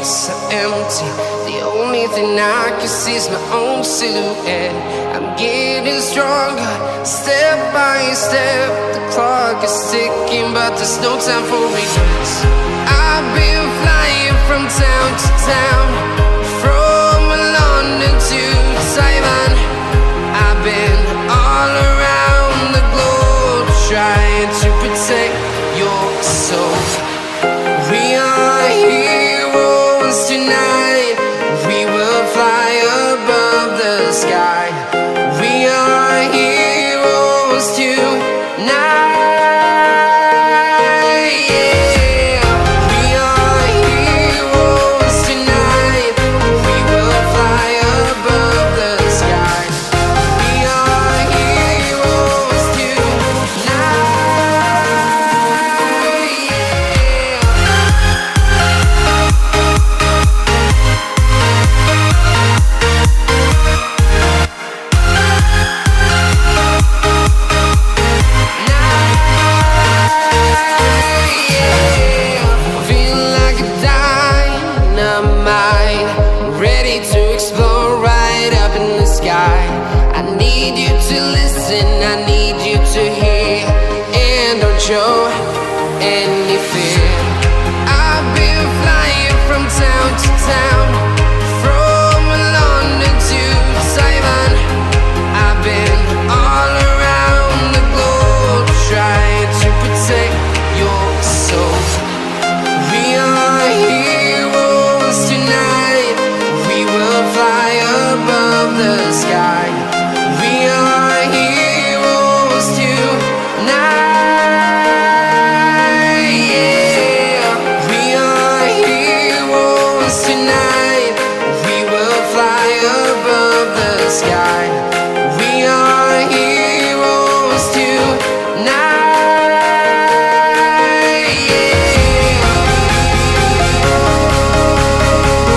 so empty. The only thing I can see is my own silhouette. I'm getting stronger, step by step. The clock is ticking, but there's no time for regrets. I've been flying from town to town, from London to Taiwan. I've been all around the globe, trying to protect your soul. We are heroes tonight. We will fly above the sky. We are heroes tonight. I need you to listen, I need